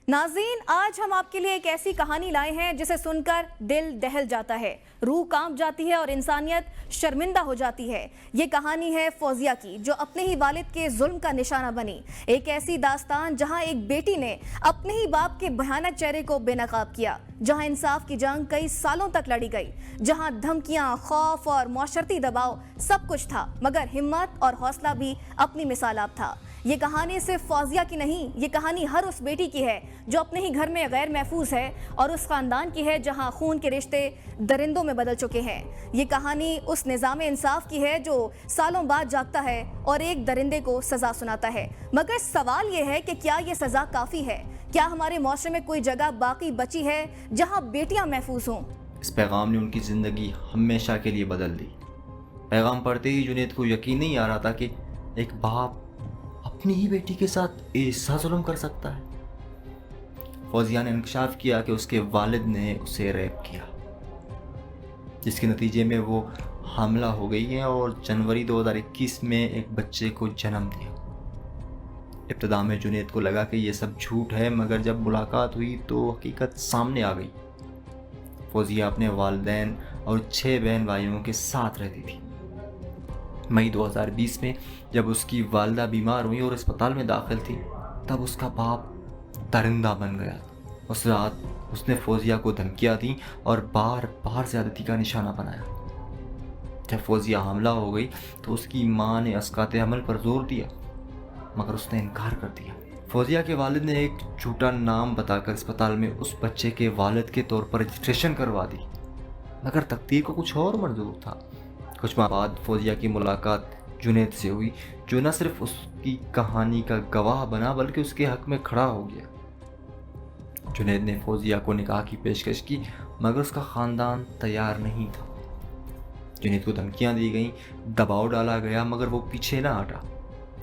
नाज़रीन, आज हम आपके लिए एक ऐसी कहानी लाए हैं जिसे सुनकर दिल दहल जाता है, रूह कांप जाती है और इंसानियत शर्मिंदा हो जाती है। ये कहानी है फौजिया की, जो अपने ही वालिद के जुल्म का निशाना बनी। एक ऐसी दास्तान जहां एक बेटी ने अपने ही बाप के भयानक चेहरे को बेनकाब किया, जहां इंसाफ की जंग कई सालों तक लड़ी गई, जहां धमकियां, खौफ और मौशरती दबाव सब कुछ था, मगर हिम्मत और हौसला भी अपनी मिसालाब था। ये कहानी सिर्फ फौजिया की नहीं, ये कहानी हर उस बेटी की है जो अपने ही घर में गैर महफूज है, और उस खानदान की है जहां खून के रिश्ते दरिंदों में बदल चुके हैं। ये कहानी उस निज़ाम इंसाफ की है जो सालों बाद जागता है और एक दरिंदे को सजा सुनाता है। मगर सवाल ये है कि क्या ये सजा काफ़ी है? क्या हमारे माशरे में कोई जगह बाकी बची है जहाँ बेटियाँ महफूज हों? इस पैगाम ने उनकी ज़िंदगी हमेशा के लिए बदल दी। पैगाम पढ़ते ही जुनैद को यकीन नहीं आ रहा था कि एक बाप अपनी ही बेटी के साथ ऐसा जुल्म कर सकता है। फौजिया ने इंकशाफ किया कि उसके वालिद ने उसे रेप किया, जिसके नतीजे में वो हामला हो गई है और जनवरी 2021 में एक बच्चे को जन्म दिया। इब्तिदा में जुनैद को लगा कि ये सब झूठ है, मगर जब मुलाकात हुई तो हकीकत सामने आ गई। फौजिया अपने वालिदैन और 6 बहन भाइयों के साथ रहती थी। मई 2020 में जब उसकी वालिदा बीमार हुई और अस्पताल में दाखिल थी, तब उसका बाप दरिंदा बन गया। उस रात उसने फौजिया को धमकियां दी और बार बार ज़्यादती का निशाना बनाया। जब फौजिया हमला हो गई तो उसकी मां ने अस्काते हमल पर जोर दिया, मगर उसने इनकार कर दिया। फौजिया के वालिद ने एक झूठा नाम बताकर अस्पताल में उस बच्चे के वालिद के तौर पर रजिस्ट्रेशन करवा दी, मगर तकदीर को कुछ और मंजूर था। कुछ माह बाद फौजिया की मुलाकात जुनैद से हुई, जो न सिर्फ उसकी कहानी का गवाह बना बल्कि उसके हक में खड़ा हो गया। जुनैद ने फौजिया को निकाह की पेशकश की, मगर उसका ख़ानदान तैयार नहीं था। जुनैद को धमकियां दी गईं, दबाव डाला गया, मगर वो पीछे ना हटा।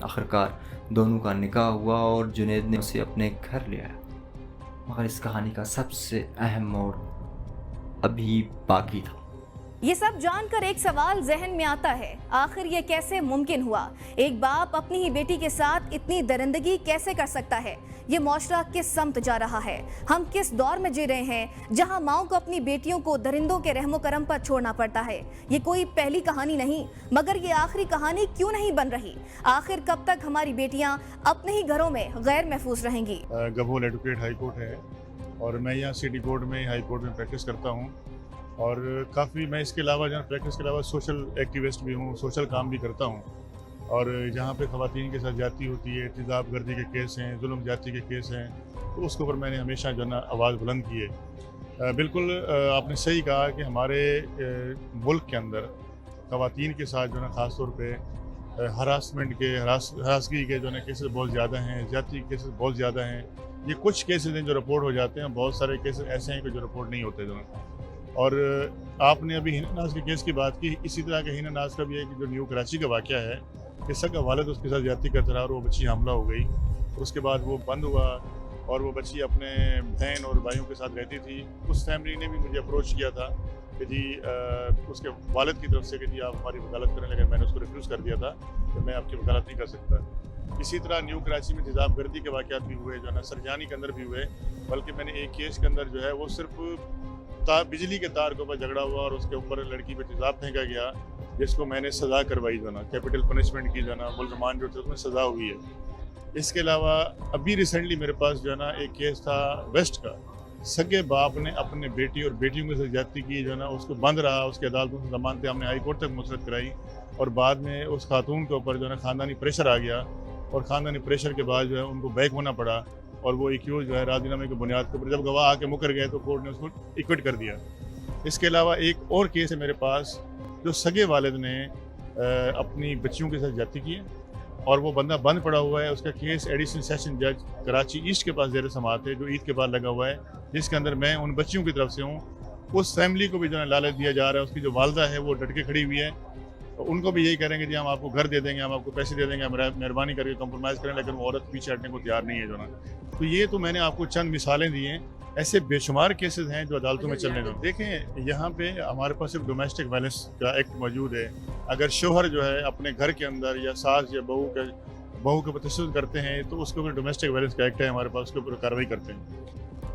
आखिरकार दोनों का निकाह हुआ और जुनैद ने उसे अपने घर ले आया। मगर इस कहानी का सबसे अहम मोड़ अभी बाकी था। ये सब जानकर एक सवाल जहन में आता है, आखिर ये कैसे मुमकिन हुआ? एक बाप अपनी ही बेटी के साथ इतनी दरिंदगी कैसे कर सकता है? ये माशरा किस समत जा रहा है? हम किस दौर में जी रहे हैं जहां माओं को अपनी बेटियों को दरिंदों के रहमो करम पर छोड़ना पड़ता है? ये कोई पहली कहानी नहीं, मगर ये आखिरी कहानी क्यों नहीं बन रही? आखिर कब तक हमारी बेटियां अपने ही घरों में गैर महफूज रहेंगी? गभोल एडवोकेट हाई कोर्ट है और मैं यहाँ सिटी कोर्ट में, हाई कोर्ट में प्रैक्टिस करता हूँ। और काफ़ी मैं इसके अलावा जहाँ प्रैक्टिस के अलावा सोशल एक्टिविस्ट भी हूँ, सोशल काम भी करता हूँ। और जहाँ पे ख़वातीन के साथ जाती होती है, तेज़ाब गर्दी के केस हैं, जुल्म जाती के केस हैं, तो उसके ऊपर मैंने हमेशा जो है ना आवाज़ बुलंद की है। बिल्कुल आपने सही कहा कि हमारे मुल्क के अंदर ख़वातीन के साथ जो है ना ख़ास तौर पे हरासमेंट के, हरासगी के जो है ना केसेस बहुत ज़्यादा हैं, ज़्यादती के केसेस बहुत ज़्यादा हैं। ये कुछ केसेस हैं जो रिपोर्ट हो जाते हैं, बहुत सारे केसेस ऐसे हैं कि जो रिपोर्ट नहीं होते जो है। और आपने अभी हिना नाज के केस की बात की, इसी तरह के हिना नाज का भी एक जो न्यू कराची का वाक़या है कि सगा वालिद उसके साथ ज़्यादती करता रहा और वो बच्ची हमला हो गई। उसके बाद वो बंद हुआ और वो बच्ची अपने बहन और भाइयों के साथ रहती थी। उस फैमिली ने भी मुझे अप्रोच किया था कि जी उसके वालिद की तरफ से कि जी आप हमारी वकालत करें, लेकिन मैंने उसको रिफ्यूज़ कर दिया था कि मैं आपकी वकालत नहीं कर सकता। इसी तरह न्यू कराची में तेज़ाब गर्दी के वाक़यात भी हुए, जो है ना सरजानी के अंदर भी हुए। बल्कि मैंने एक केस के अंदर जो है वो सिर्फ बिजली के तार के ऊपर झगड़ा हुआ और उसके ऊपर लड़की पे तेज़ाब फेंका गया, जिसको मैंने सज़ा करवाई, जो ना कैपिटल पनिशमेंट की, जो ना मुल्ज़मान जो थे उसमें सज़ा हुई है। इसके अलावा अभी रिसेंटली मेरे पास जो है ना एक केस था वेस्ट का, सगे बाप ने अपने बेटी और बेटियों के साथ ज्यादती की, जो है ना उसको बंद रहा, उसकी अदालतों से जमानतें हमने हाई कोर्ट तक मुस्तरद कराई और बाद में उस खातून के ऊपर जो है ना ख़ानदानी प्रेशर आ गया और ख़ानदानी प्रेशर के बाद जो है उनको बैक होना पड़ा और वो एक्यूज जो है राजीनामे की बुनियाद के ऊपर जब गवाह आके मुकर गए तो कोर्ट ने उसको इक्विट कर दिया। इसके अलावा एक और केस है मेरे पास, जो सगे वालिद ने अपनी बच्चियों के साथ ज्यादती की है और वो बंदा बंद पड़ा हुआ है। उसका केस एडिशनल सेशन जज कराची ईस्ट के पास ज़ेर समाअत है, जो ईद के बाद लगा हुआ है, जिसके अंदर मैं उन बच्चियों की तरफ से हूँ। उस फैमिली को भी जो है लालच दिया जा रहा है। उसकी जो वालदा है वो डट के खड़ी हुई है, तो उनको भी यही करेंगे जी हम आपको घर दे देंगे, हम आपको पैसे दे देंगे, मेहरबानी करके कंप्रोमाइज़ करें, लेकिन वो औरत पीछे हटने को तैयार नहीं है जो ना। तो ये तो मैंने आपको चंद मिसालें दी हैं, ऐसे बेशुमार केसेस हैं जो अदालतों में चल रहे हैं। देखें यहाँ पे हमारे पास सिर्फ डोमेस्टिक वायलेंस का एक्ट मौजूद है। अगर शोहर जो है अपने घर के अंदर या सास या बहू के बहू के ऊपर तशद्दुद करते हैं तो उसके ऊपर डोमेस्टिक वायलेंस का एक्ट है हमारे पास, उसके ऊपर कार्रवाई करते हैं।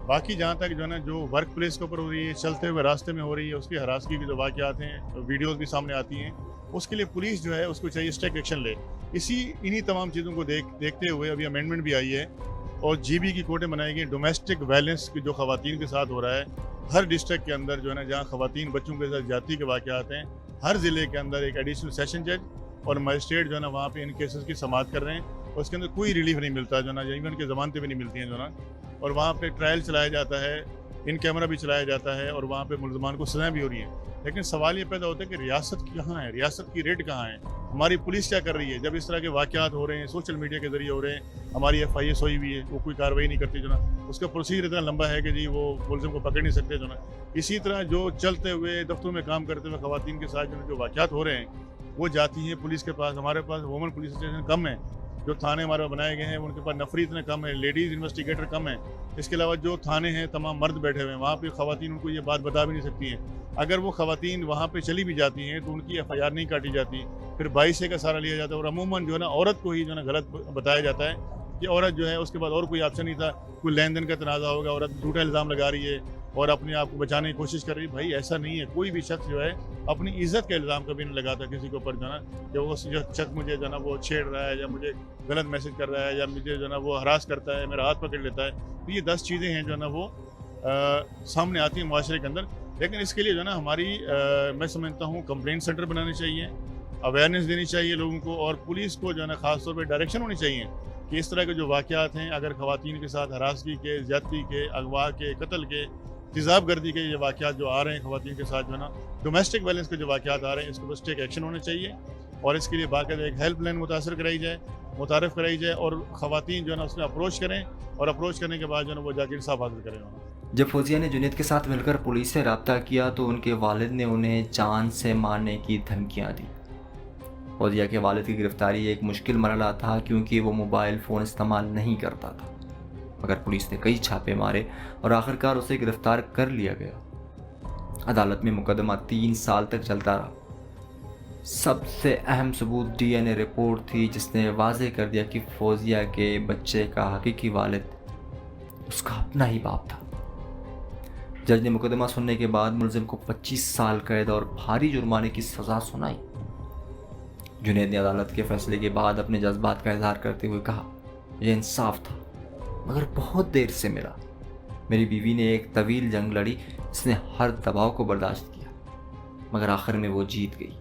बाकी जहाँ तक जो है ना जो वर्क प्लेस के ऊपर हो रही है, चलते हुए रास्ते में हो रही है, उसकी हरासगी की जो वाक़यात हैं, वीडियोज़ भी सामने आती हैं, उसके लिए पुलिस जो है उसको चाहिए स्ट्रिक्ट एक्शन ले। इन्हीं तमाम चीज़ों को देखते हुए अभी अमेंडमेंट भी आई है और GB की कोर्टें बनाई गई। डोमेस्टिक वायलेंस की जो ख़वातीन के साथ हो रहा है हर डिस्ट्रिक्ट के अंदर जो है ना जहाँ ख़वातीन बच्चों के साथ ज्यादती के वाक़यात हैं, हर ज़िले के अंदर एक एडिशनल सेशन जज और मजिस्ट्रेट जो है ना वहाँ पे इन केसेस की समाअत कर रहे हैं और उसके अंदर कोई रिलीफ नहीं मिलता जो ना, इवन की ज़मानतें भी नहीं मिलती हैं जो ना, और वहाँ पे ट्रायल चलाया जाता है, इन कैमरा भी चलाया जाता है और वहाँ पे मुल्ज़मान को सज़ाएं भी हो रही हैं। लेकिन सवाल ये पैदा होता है कि रियासत कहाँ है, रियासत की रेट कहाँ है, हमारी पुलिस क्या कर रही है? जब इस तरह के वाक़यात हो रहे हैं, सोशल मीडिया के ज़रिए हो रहे हैं, हमारी FIS हुई हुई है, वो कोई कार्रवाई नहीं करती जो ना, उसका प्रोसीजर इतना लंबा है कि जी वो मुलज़िम को पकड़ नहीं सकते जो ना। इसी तरह जो चलते हुए दफ्तरों में काम करते हुए ख़वातीन के साथ जो वाक़यात हो रहे हैं वो जाती हैं पुलिस के पास। हमारे पास वुमेन पुलिस स्टेशन कम है, जो थाने हमारे बनाए गए हैं उनके पास नफरी इतने कम है, लेडीज़ इन्वेस्टिगेटर कम है। इसके अलावा जो थाने हैं तमाम मर्द बैठे हुए हैं, वहाँ पे ख़वातीन उनको ये बात बता भी नहीं सकती हैं। अगर वो ख़वातीन वहाँ पे चली भी जाती हैं तो उनकी FIR नहीं काटी जाती, फिर 22A का सहारा लिया जाता है और अमूमन जो है ना औरत को ही जो है ना गलत बताया जाता है कि औरत जो है उसके बाद और कोई ऑप्शन नहीं था, कोई लेन देन का तनाज़ा होगा, औरत झूठा इल्ज़ाम लगा रही है और अपने आप को बचाने की कोशिश कर रही है। भाई ऐसा नहीं है, कोई भी शख्स जो है अपनी इज्जत का इल्ज़ाम कभी नहीं लगाता किसी के ऊपर जो ना, कि वो शख्स मुझे जो ना वो छेड़ रहा है या मुझे गलत मैसेज कर रहा है या मुझे जो ना वो हरास करता है, मेरा हाथ पकड़ लेता है। तो ये 10 चीज़ें हैं जो ना वो सामने आती हैं मुआशरे के अंदर। लेकिन इसके लिए जो ना हमारी मैं समझता हूँ कंप्लेंट सेंटर बनाने चाहिए, अवेयरनेस देनी चाहिए लोगों को और पुलिस को जो है ना ख़ास तौर पर डायरेक्शन होनी चाहिए कि इस तरह के जो वाक़यात हैं, अगर ख़वातीन के साथ हरासगी के, ज़्यादती के, अगवा के, कत्ल के, तेज़ाब गर्दी के ये वाक़यात जो आ रहे हैं ख़वातीन के साथ जो है ना, डोमेस्टिक वायलेंस के जो वाक़यात आ रहे हैं, इसके ऊपर स्ट्रिक्ट एक्शन होने चाहिए और इसके लिए बाकायदा एक हेल्पलाइन मुतासर कराई जाए, मुतारफ़ कराई जाए और ख़वातीन जो है ना उसमें अप्रोच करें और अप्रोच करने के बाद जो है ना वो जाकर इंसाफ हासिल करें। जब फौजिया ने जुनैद के साथ मिलकर पुलिस से रब्ता किया तो उनके वालिद ने उन्हें जान से मारने की धमकियाँ दी। फौजिया के वालिद की गिरफ्तारी एक मुश्किल मरहला था क्योंकि वो मोबाइल फ़ोन इस्तेमाल नहीं करता था, मगर पुलिस ने कई छापे मारे और आखिरकार उसे गिरफ्तार कर लिया गया। अदालत में मुकदमा 3 साल तक चलता रहा। सबसे अहम सबूत DNA रिपोर्ट थी जिसने वाज़ेह कर दिया कि फौजिया के बच्चे का हकीकी वालिद उसका अपना ही बाप था। जज ने मुकदमा सुनने के बाद मुलजिम को 25 साल कैद और भारी जुर्माने की सज़ा सुनाई। जुनैद ने अदालत के फैसले के बाद अपने जज्बात का इजहार करते हुए कहा, यह इंसाफ था मगर बहुत देर से मिला। मेरी बीवी ने एक तवील जंग लड़ी, इसने हर दबाव को बर्दाश्त किया मगर आखिर में वो जीत गई।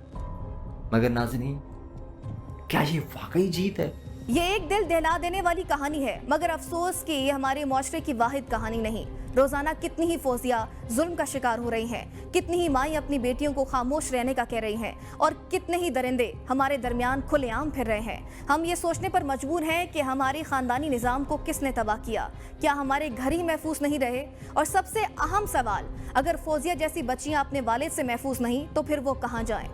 मगर नाज़रीन, क्या ये वाकई जीत है? ये एक दिल दहला देने वाली कहानी है, मगर अफसोस कि ये हमारे माशरे की वाहिद कहानी नहीं। रोजाना कितनी ही फौजिया जुल्म का शिकार हो रही हैं, कितनी ही माएँ अपनी बेटियों को खामोश रहने का कह रही हैं और कितने ही दरिंदे हमारे दरमियान खुलेआम फिर रहे हैं। हम ये सोचने पर मजबूर हैं कि हमारे खानदानी निज़ाम को किसने तबाह किया, क्या हमारे घर ही महफूज नहीं रहे? और सबसे अहम सवाल, अगर फौजिया जैसी बच्चियाँ अपने वालिद से महफूज नहीं तो फिर वो कहाँ जाएं?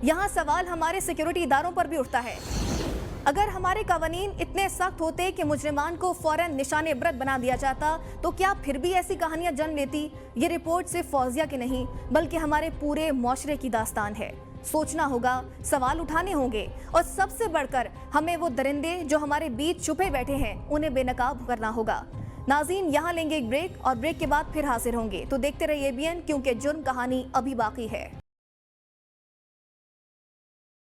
यहाँ सवाल हमारे सिक्योरिटी इदारों पर भी उठता है। अगर हमारे कानून इतने सख्त होते कि मुजरिमान को फौरन निशाने इबरत बना दिया जाता तो क्या फिर भी ऐसी कहानियां जन्म लेती? ये रिपोर्ट सिर्फ फौजिया की नहीं बल्कि हमारे पूरे माशरे की दास्तान है। सोचना होगा, सवाल उठाने होंगे और सबसे बढ़कर हमें वो दरिंदे जो हमारे बीच छुपे बैठे हैं उन्हें बेनकाब करना होगा। नाज़रीन, यहाँ लेंगे एक ब्रेक और ब्रेक के बाद फिर हाजिर होंगे, तो देखते रहिए ABN, क्योंकि जुर्म कहानी अभी बाकी है।